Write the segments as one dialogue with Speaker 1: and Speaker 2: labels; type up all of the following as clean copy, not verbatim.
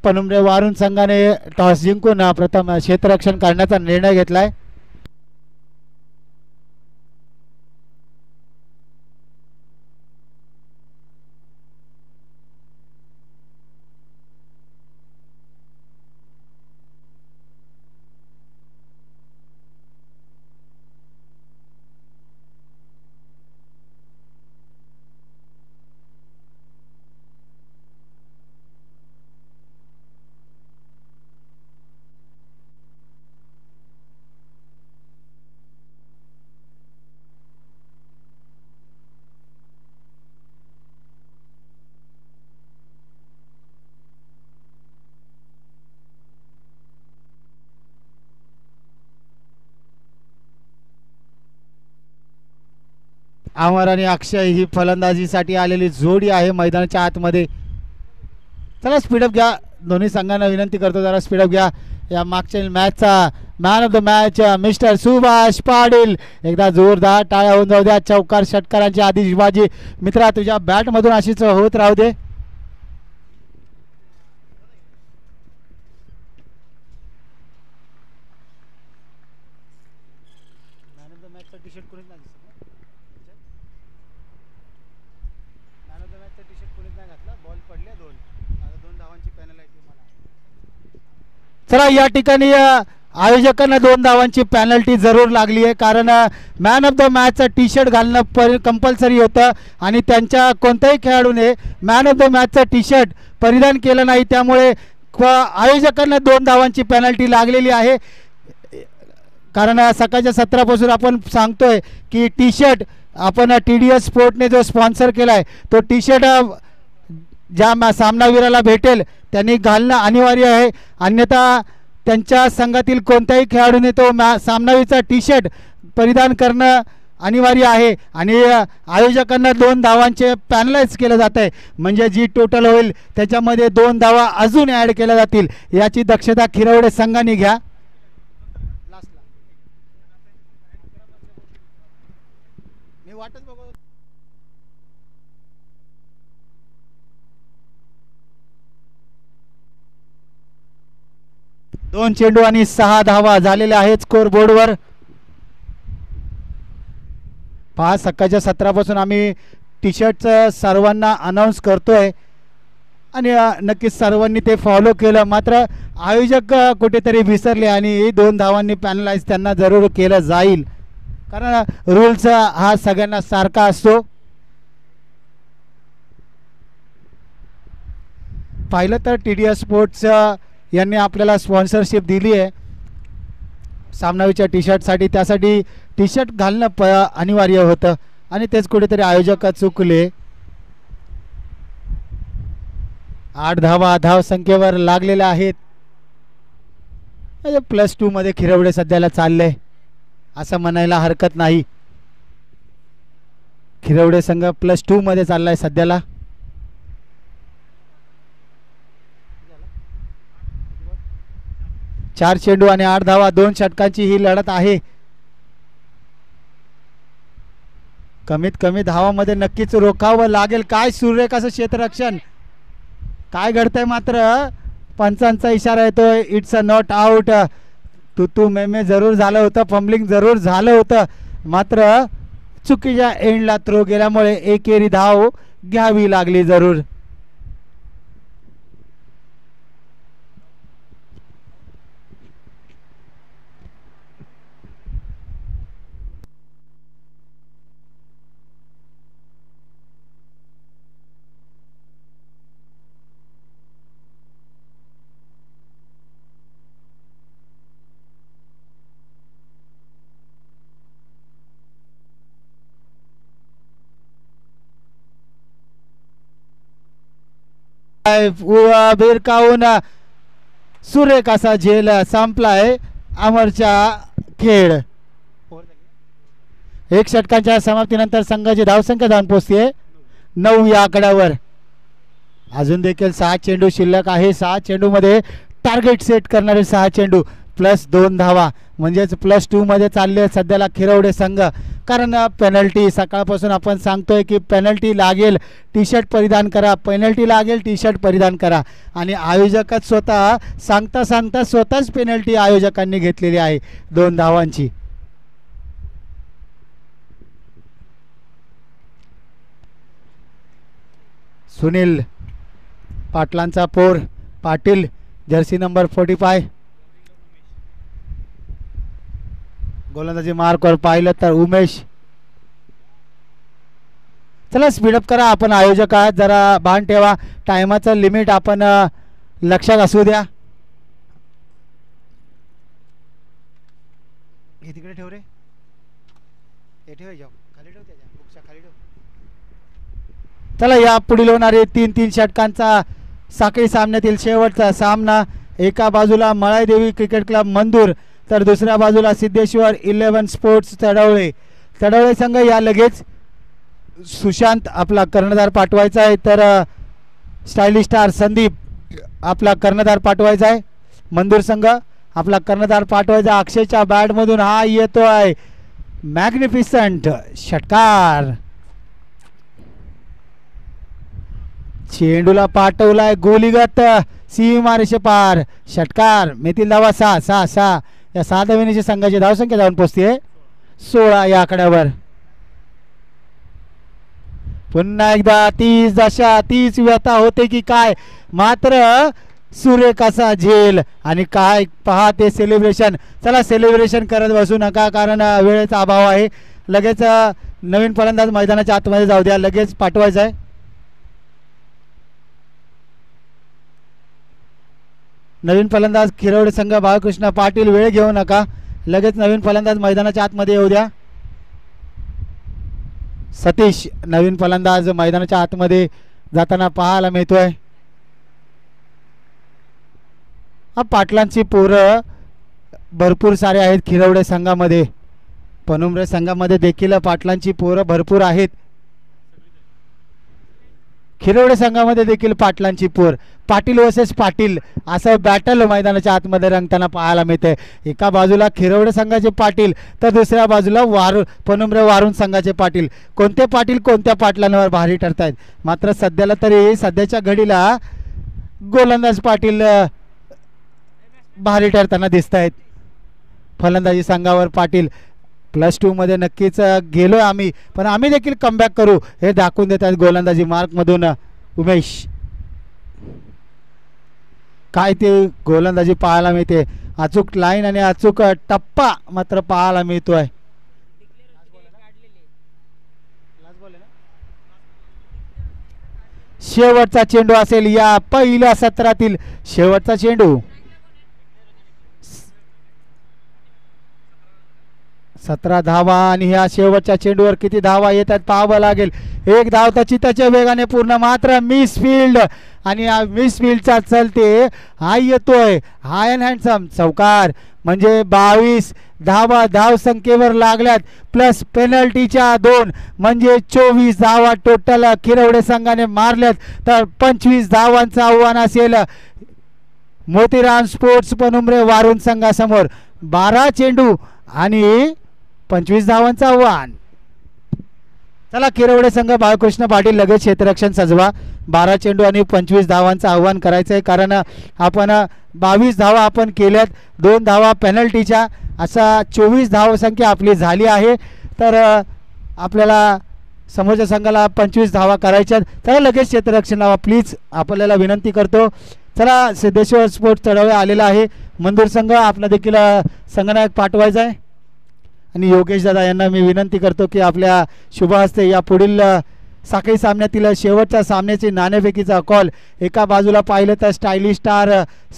Speaker 1: पनुमरे वारुण संघाने टॉस जिंकून प्रथम क्षेत्ररक्षण करण्याचा निर्णय घेतलाय. अमर आणि अक्षय ही फलंदाजीसाठी आलेली जोडी आहे मैदानाच्या आतमध्ये. चला स्पीडअप घ्या. दोन्ही संघांना विनंती करतो जरा स्पीडअप घ्या. या मागच्या मॅचचा man of the match mister Subhash Patil. एकदा जोरदार टाळ्या होऊन जाऊ द्या. चौकार षटकारांची आतिषबाजी मित्रा तुझ्या बॅटमधून अशीच होत राहू दे. चला या ठिकाणी आयोजकांना 2 धावांची पेनल्टी जरूर लागली आहे, कारण मॅन ऑफ द मॅचचं टी शर्ट घालणं कंपल्सरी होतं आणि त्यांच्या कोणत्याही खेळाडूने मॅन ऑफ द मॅचचं टी शर्ट परिधान केलं नाही, त्यामुळे आयोजकांना 2 धावांची पेनल्टी लागलेली आहे. कारण सकाळच्या सत्रापासून आपण सांगतोय की टी शर्ट आपण TDS स्पोर्टने जो स्पॉन्सर केला आहे तो टी शर्ट ज्या सामनावीराला भेटेल त्यांनी घालणं अनिवार्य आहे, अन्यथा त्यांच्या संघातील कोणत्याही खेळाडूने तो सामनावीरचा टी शर्ट परिधान करणं अनिवार्य आहे. आणि आयोजकांना 2 धावांचे पॅनलाइज केलं जात आहे, म्हणजे जी टोटल होईल त्याच्यामध्ये 2 धावा अजून ॲड केल्या जातील. याची दक्षता खिरवडे संघाने घ्या. दोन चेंडू आणि 6 धावा झालेल्या आहेत स्कोर बोर्डवर. 5 सकाळच्या सत्रापासून आम्ही टी शर्टचं सर्वांना अनाऊन्स करतोय आणि नक्कीच सर्वांनी ते फॉलो केलं, मात्र आयोजक कुठेतरी विसरले आणि 2 धावांनी पॅनलाइज त्यांना जरूर केलं जाईल, कारण रूल्स हा सगळ्यांना सारखा असतो. पाहिलं तर TDS स्पोर्ट्स यांनी आपल्याला स्पॉन्सरशिप दिली आहे सामनावीच्या टी शर्टसाठी, त्यासाठी टी शर्ट घालणं अनिवार्य होतं आणि तेच कुठेतरी आयोजक चुकले. 8 धावा धावसंख्येवर लागलेल्या आहेत. +2 मध्ये खिरवडे सध्याला चालले असं म्हणायला हरकत नाही. खिरवडे संघ +2 मध्ये चाललाय सध्याला. 4 चेंडू आणि 8 धावा, 2 षटकांची ही लढत आहे. कमीत कमी धावामध्ये नक्कीच रोखावं लागेल. काय सूर्य कसं क्षेत्ररक्षण, काय घडतंय, मात्र पंचांचा इशारा येतोय इट्स अ नॉट आउट. तू मे जरूर झालं होतं, फंबलिंग जरूर झालं होतं, मात्र चुकीच्या एंडला थ्रो गेल्यामुळे एकेरी धाव घ्यावी लागली जरूर. भिरकावून सुरेख असा झेल संपलाय अमरचा खेळ. 1 षटकांच्या समाप्तीनंतर संघाची धावसंख्या जाऊन पोहोचते 9 या आकड्यावर. अजून देखील 6 चेंडू शिल्लक आहे. 6 चेंडू मध्ये टार्गेट सेट करणारे 6 चेंडू. प्लस 2 धावा म्हणजेच +2 मध्ये चालले सध्याला खिरवडे संघ. कारण पेनल्टी सकाळपासून आपण सांगतोय की पेनल्टी लागेल टी शर्ट परिधान करा, पेनल्टी लागेल टी शर्ट परिधान करा आणि आयोजकच स्वतः सांगता सांगता स्वतःच पेनल्टी आयोजकांनी घेतलेली आहे 2 धावांची. सुनील पाटलांचा पोर पाटील जर्सी नंबर 45 गोलंदाजी मार्कवर पाहिलं तर उमेश. चला स्पीडअप करा, आपण आयोजक आहात, जरा भान ठेवा टायमाचं लिमिट आपण लक्षात असू द्या. हे तिकडे ठेव रे, हे ठेव जाऊ खाली ठेव, त्याच्या बुकच्या खाली ठेव. चला या पुढील होणारे 3-3 षटकांचा साखळी सामन्यातील शेवटचा सामना. एका बाजूला मळाईदेवी क्रिकेट क्लब मंदूर तर दुसऱ्या बाजूला सिद्धेश्वर 11 स्पोर्ट्स तडवळे. तडवळे संघ या लगेच सुशांत आपला कर्णधार पाठवायचा आहे, तर स्टायलिश स्टार संदीप आपला कर्णधार पाठवायचा आहे. मंदूर संघ आपला कर्णधार पाठवायचा. अक्षयच्या बॅटमधून हा येतोय मॅग्निफिसंट षटकार. चेंडूला पाठवलाय गोलीगत सीमारेषे पार षटकार. मेतील धावा 6 या 6 धावेची संघाची धावसंख्या जाऊन पोहोचते 16 या आकड्यावर. पुन्हा एकदा 30 दशा 30 व्यथा होते की काय, मात्र सुरेख असा झेल आणि काय पहा ते सेलिब्रेशन. चला सेलिब्रेशन करत बसू नका कारण वेळेचा अभाव आहे. लगेच नवीन फलंदाज मैदानाच्या आतमध्ये जाऊ द्या, लगेच पाठवायचं आहे. नवीन फलंदाज खिरवडे संघ बाळकृष्ण पाटील, वेळ घेऊ नका, लगेच नवीन फलंदाज मैदानाच्या आतमध्ये येऊ द्या. सतीश नवीन फलंदाज मैदानाच्या आतमध्ये जाताना पाहायला मिळतोय. हा पाटलांची पोरं भरपूर सारे आहेत खिरवडे संघामध्ये, पनुमरे संघामध्ये देखील पाटलांची पोरं भरपूर आहेत. खिरवडे संघामध्ये देखील पाटलांची पोर, पाटील वर्सेस पाटील असं बॅटल मैदानाच्या आतमध्ये रंगताना पाहायला मिळते. एका बाजूला खिरवडे संघाचे पाटील तर दुसऱ्या बाजूला पनुमरे वारुण संघाचे पाटील. कोणते पाटील कोणत्या पाटलांवर भारी ठरतायत, मात्र सध्याला तरी सध्याच्या घडीला गोलंदाज पाटील भारी ठरताना दिसत आहेत. फलंदाजी संघावर पाटील +2 मध्ये नक्कीच गेलोय आम्ही, पण आम्ही देखील कमबॅक करू हे दाखवून देत आहेत गोलंदाजी मार्कमधून उमेश. काय ते गोलंदाजी पाहायला मिळते, अचूक लाईन आणि अचूक टप्पा मात्र पाहायला मिळतोय. शेवटचा चेंडू असेल या पहिल्या सत्रातील, शेवटचा चेंडू. 17 धावा आणि ह्या शेवटच्या चेंडूवर किती धावा येतात पाहावं लागेल. एक धाव तर चिताच्या वेगाने पूर्ण, मात्र मिसफिल्ड आणि मिसफिल्डचा चलते हा येतोय हाय अँड हँडसम चौकार. म्हणजे 22 धावा धावसंख्येवर लागल्यात प्लस पेनल्टीच्या 2 म्हणजे 24 धावा टोटल खिरवडे संघाने मारल्यात. तर 25 धावांचं आव्हान असेल मोतीराम स्पोर्ट्स पनुमरे वारुण संघासमोर. 12 चेंडू आणि 25 धावांचं आव्हान. चला खिरवडे संघ बाळकृष्ण पाटील लगेच क्षेत्ररक्षण सजवा. 12 चेंडू आणि 25 धावांचं आव्हान करायचं आहे, कारण आपण 22 धावा आपण केल्यात, 2 धावा पेनल्टीच्या, असा 24 धावसंख्या आपली झाली आहे. तर आपल्याला समोरच्या संघाला 25 धावा करायच्या. चला लगेच क्षेत्ररक्षण लावा प्लीज, आपल्याला विनंती करतो. चला सिद्धेश्वर स्पोर्ट्स तडवळे आलेला आहे. मंदूर संघ आपला देखील संघनायक पाठवायचा आहे आणि योगेश दादा यांना मी विनंती करतो की आपल्या शुभ हस्ते या पुढील साखळी सामन्यातील शेवटच्या सामन्याची नाणेफेकीचा कॉल. एका बाजूला पाहिलं तर स्टायलिश स्टार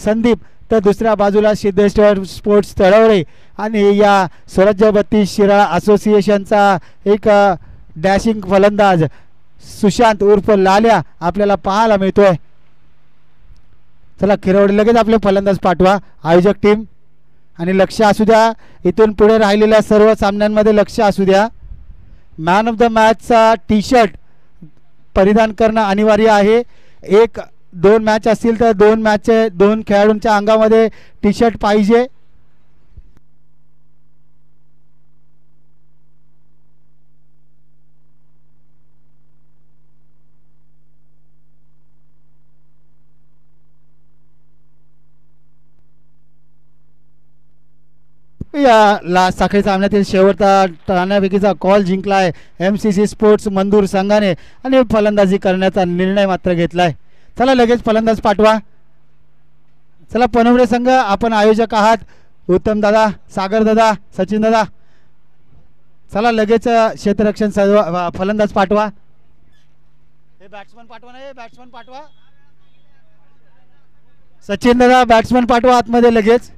Speaker 1: संदीप तर दुसऱ्या बाजूला सिद्धेश्वर स्पोर्ट्स तडवळे आणि या स्वराज्य 32 शिराळा असोसिएशनचा एक डॅशिंग फलंदाज सुशांत उर्फ लाल्या आपल्याला पाहायला मिळतोय. चला खिरवडे लगेच आपले फलंदाज पाठवा आयोजक टीम, आणि लक्ष असू द्या इथून पुढे राहिलेल्या सर्व सामन्यांमध्ये लक्ष असू द्या. मॅन ऑफ द मॅचचा टी शर्ट परिधान करणं अनिवार्य आहे. 1-2 मॅच असतील तर 2 खेळाडूंच्या अंगामध्ये टी शर्ट पाहिजे. या साखळी सामन्यातील शेवटचा टाळण्यापैकीचा कॉल जिंकला आहे MCC स्पोर्ट्स मंदूर संघाने आणि फलंदाजी करण्याचा निर्णय मात्र घेतला आहे. चला लगेच फलंदाज पाठवा. चला पनवरे संघ आपण आयोजक आहात. उत्तम दादा, सागर दादा, सचिन दादा, चला लगेच क्षेत्ररक्षण फलंदाज पाठवा. हे बॅट्समन पाठवा ना, हे बॅट्समन पाठवा. सचिन दादा बॅट्समन पाठवा आतमध्ये लगेच.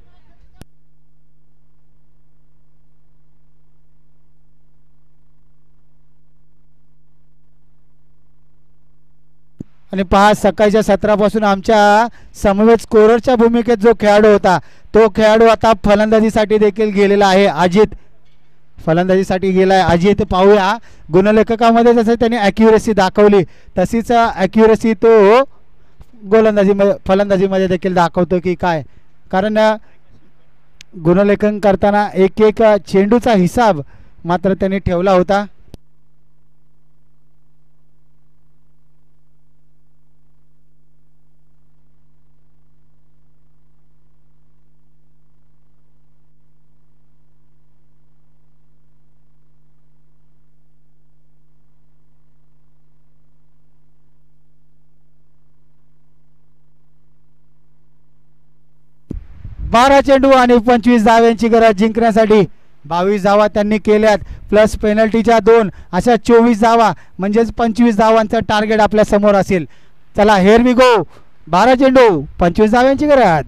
Speaker 1: आणि पहा सकाळच्या सत्रापासून आमच्या समवेत स्कोररच्या भूमिकेत जो खेळाडू होता तो खेळाडू आता फलंदाजीसाठी देखील गेलेला आहे. अजित फलंदाजीसाठी गेलाय. अजित पाहूया गुणलेखकामध्ये जसं त्यांनी ॲक्युरेसी दाखवली तशीच ॲक्युरेसी तो गोलंदाजीमध्ये फलंदाजीमध्ये देखील दाखवतो की काय. कारण गुणलेखन करताना एक एक चेंडूचा हिसाब मात्र त्यांनी ठेवला होता. बारा चेंडू आणि 25 धाव्यांची गरज जिंकण्यासाठी. 22 धावा त्यांनी केल्यात प्लस पेनल्टीच्या 2 अशा 24 धावा म्हणजेच 25 धावांचं टार्गेट आपल्या समोर असेल. चला हेअर वी गो. 12 चेंडू 25 धाव्यांची गरज.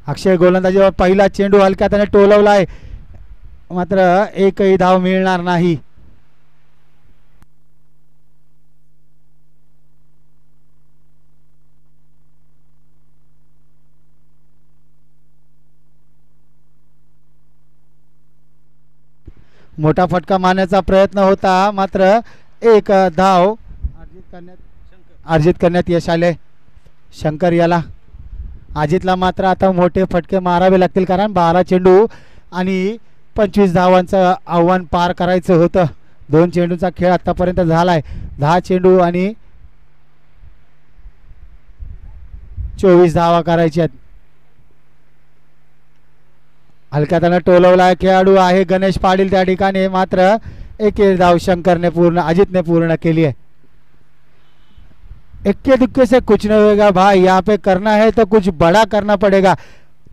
Speaker 1: अक्षय गोलंदाजीवर पहिला चेंडू हलक्या त्याने टोलवलाय मात्र एकही धाव मिळणार नाही. मोठा फटका मारण्याचा प्रयत्न होता मात्र एक धाव अर्जित करण्यात यश आले शंकर याला. अजितला मात्र आता मोठे फटके मारावे लागतील कारण 12 चेंडू आणि 25 धावांचं आव्हान पार करायचं होतं. 2 चेंडूचा खेळ आतापर्यंत झालाय. 10 चेंडू आणि 24 धावा करायच्या आहेत. हलक्या त्यानं टोलवला खेळाडू आहे गणेश पाटील त्या ठिकाणी मात्र एक धाव शंकरने पूर्ण अजितने पूर्ण केली है. इक्के दुक्के से कुछ नहीं होगा भाई, यहाँ पे करना है तो कुछ बड़ा करना पड़ेगा.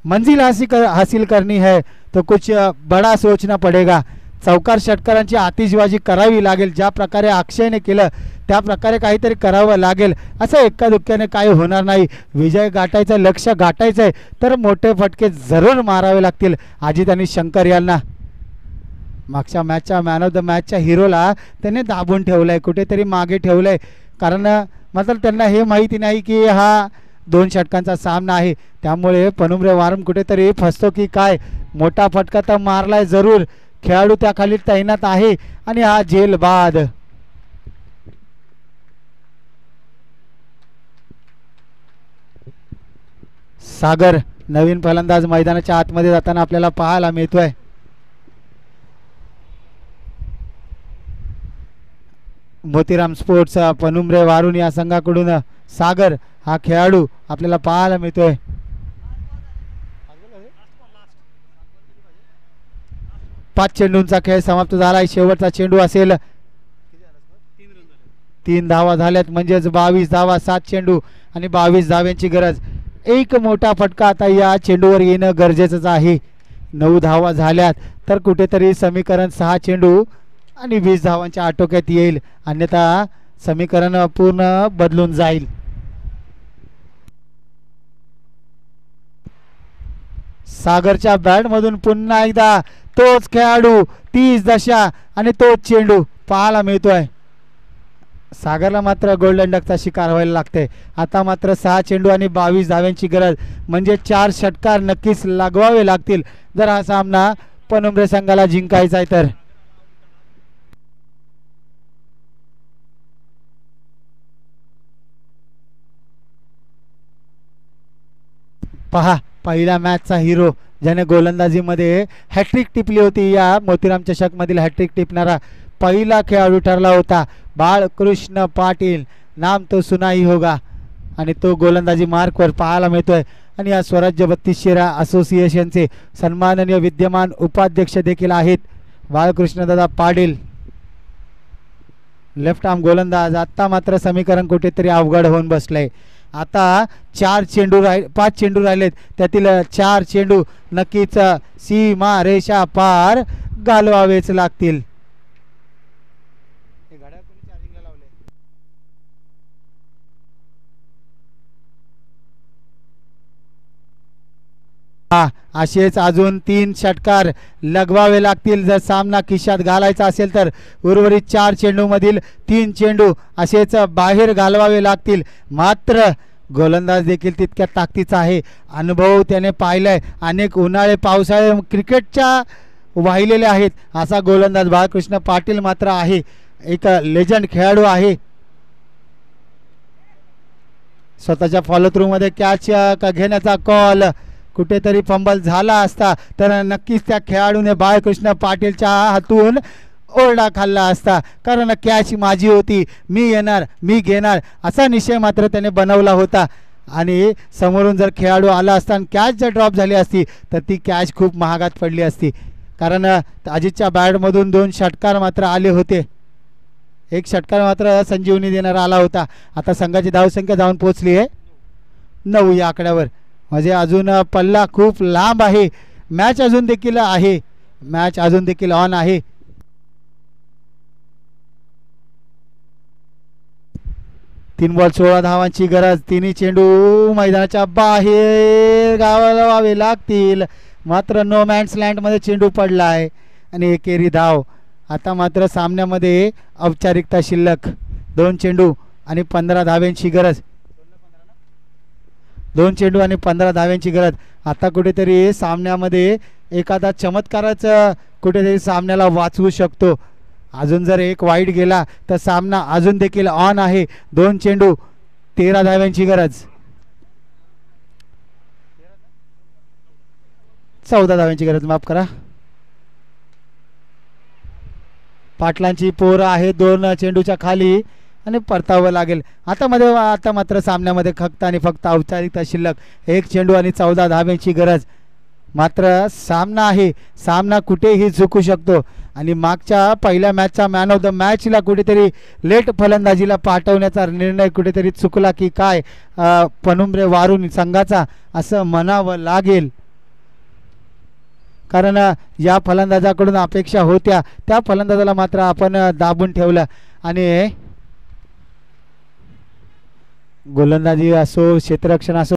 Speaker 1: मंजिल हासिल करनी है तो कुछ बड़ा सोचना पड़ेगा. चौकार षटकारांची आतिषबाजी करावी लागेल. ज्या प्रकारे अक्षयने केलं त्या प्रकारे काहीतरी करावं लागेल. असं एका दुक्क्याने काही होणार नाही. विजय गाठायचं, लक्ष गाठायचं आहे तर मोठे फटके जरूर मारावे लागतील अजित आणि शंकर यांना. मागच्या मॅचच्या मॅन ऑफ द मॅचच्या हिरोला त्याने दाबून ठेवलंय, कुठेतरी मागे ठेवलंय. कारण मात्र त्यांना हे माहिती नाही की हा 2 षटकांचा सामना आहे. त्यामुळे पनुमरे वारम कुठेतरी फसतो की काय. मोठा फटका तर मारलाय जरूर. खेळाडू त्या खाली तैनात आहे आणि हा झेल बाद. सागर नवीन फलंदाज मैदानाच्या आतमध्ये जाताना आपल्याला पाहायला मिळतोय. मोतीराम स्पोर्ट्स पनुमरे वारून या संघाकडून सागर हा खेळाडू आपल्याला पाहायला मिळतोय. 5 चेंडूंचा खेळ समाप्त झालाय. शेवटचा चेंडू असेल. 3 धावा झाल्यात म्हणजेच 22 धावा. 7 चेंडू आणि 22 धाव्यांची गरज. एक मोठा फटका आता या चेंडूवर येणं गरजेचंच आहे. 9 धावा झाल्यात तर कुठेतरी समीकरण 6 चेंडू आणि 20 धावांच्या आटोक्यात येईल, अन्यथा समीकरण पूर्ण बदलून जाईल. सागरच्या बॅट मधून पुन्हा एकदा तोच खेळाडू, 30 दशा आणि तोच चेंडू पाहायला मिळतोय. सागरला मात्र गोल्डन डकचा शिकार व्हायला लागते. आता मात्र 6 चेंडू आणि 22 धाव्यांची गरज म्हणजे 4 षटकार नक्कीच लागवावे लागतील जर हा सामना पनुमरे संघाला जिंकायचा आहे तर. पहा पहिल्या मॅचचा हिरो ज्याने गोलंदाजीमध्ये हॅट्रिक टिपली होती, या मोतीराम चषक मधील हॅट्रिक टिपणारा पहिला खेळाडू ठरला होता बाळकृष्ण पाटील. नाम तो सुना ही होगा. आणि तो गोलंदाजी मार्कवर पाहायला मिळतोय. आणि या स्वराज्य 32 असोसिएशनचे सन्माननीय विद्यमान उपाध्यक्ष देखील आहेत बाळकृष्णदादा पाटील. लेफ्ट आर्म गोलंदाज. आता मात्र समीकरण कुठेतरी अवघड होऊन बसलंय. आता 5 चेंडू राहिलेत, त्यातील 4 चेंडू नक्कीच सीमा रेषा पार घालवावेच लागतील. असेच अजून 3 षटकार लगवावे लागतील जर सामना खिशात घालायचा असेल तर. उर्वरित 4 चेंडू मधील 3 चेंडू असेच बाहेर घालवावे लागतील. मात्र गोलंदाज देखील तितक्या ताकदीचा आहे. अनुभव त्याने पाहिलाय. अनेक उन्हाळे पावसाळे क्रिकेटच्या वाहिलेले आहेत असा गोलंदाज बाळकृष्ण पाटील मात्र आहे. एक लेजंड खेळाडू आहे. स्वतःच्या फॉलो थ्रू मध्ये कॅच घेण्याचा कॉल कुठेतरी फंबल झाला असता तर नक्कीच त्या खेळाडूने बाळकृष्ण पाटीलच्या हातून ओरडा खाल्ला असता. कारण कॅच माझी होती, मी येणार, मी घेणार असा निश्चय मात्र त्याने बनवला होता. आणि समोरून जर खेळाडू आला असता आणि कॅच जर ड्रॉप झाली असती तर ती कॅच खूप महागात पडली असती. कारण अजितच्या बॅटमधून 2 षटकार मात्र आले होते. 1 षटकार मात्र संजीवनी देणारा आला होता. आता संघाची धावसंख्या जाऊन पोहोचली आहे 9 या आकड्यावर. म्हणजे अजून पल्ला खूप लांब आहे. मॅच अजून देखील आहे, मॅच अजून देखील ऑन आहे. तीन बॉल 16 धावांची गरज. तिन्ही चेंडू मैदानाच्या बाहेर घालवावे लागतील. मात्र नो मॅन्स लँड मध्ये चेंडू पडला आहे आणि एकेरी धाव. आता मात्र सामन्यामध्ये औपचारिकता शिल्लक. 2 चेंडू आणि 15 धाव्यांची गरज. 2 चेंडू आणि 15 धाव्यांची गरज. आता कुठेतरी सामन्यामध्ये एखादा चमत्कारच कुठेतरी सामन्याला वाचवू शकतो. अजून जर एक वाईट गेला तर सामना अजून देखील ऑन आहे. 2 चेंडू 13 धाव्यांची गरज. 14 धाव्यांची गरज, माफ करा. पाटलांची पोरं आहे 2 चेंडूच्या खाली आणि परतावं लागेल. आता मात्र सामन्यामध्ये फक्त आणि फक्त औपचारिकता शिल्लक. 1 चेंडू आणि 14 धाव्यांची गरज. मात्र सामना आहे, सामना कुठेही झुकू शकतो. आणि मागच्या पहिल्या मॅचचा मॅन ऑफ द मॅचला कुठेतरी लेट फलंदाजीला पाठवण्याचा निर्णय कुठेतरी चुकला की काय पनुंब्रे वारून संघाचा असं म्हणावं लागेल. कारण या फलंदाजाकडून अपेक्षा होत्या त्या फलंदाजाला मात्र आपण दाबून ठेवलं. आणि गोलंदाजी असो, क्षेत्ररक्षण असो,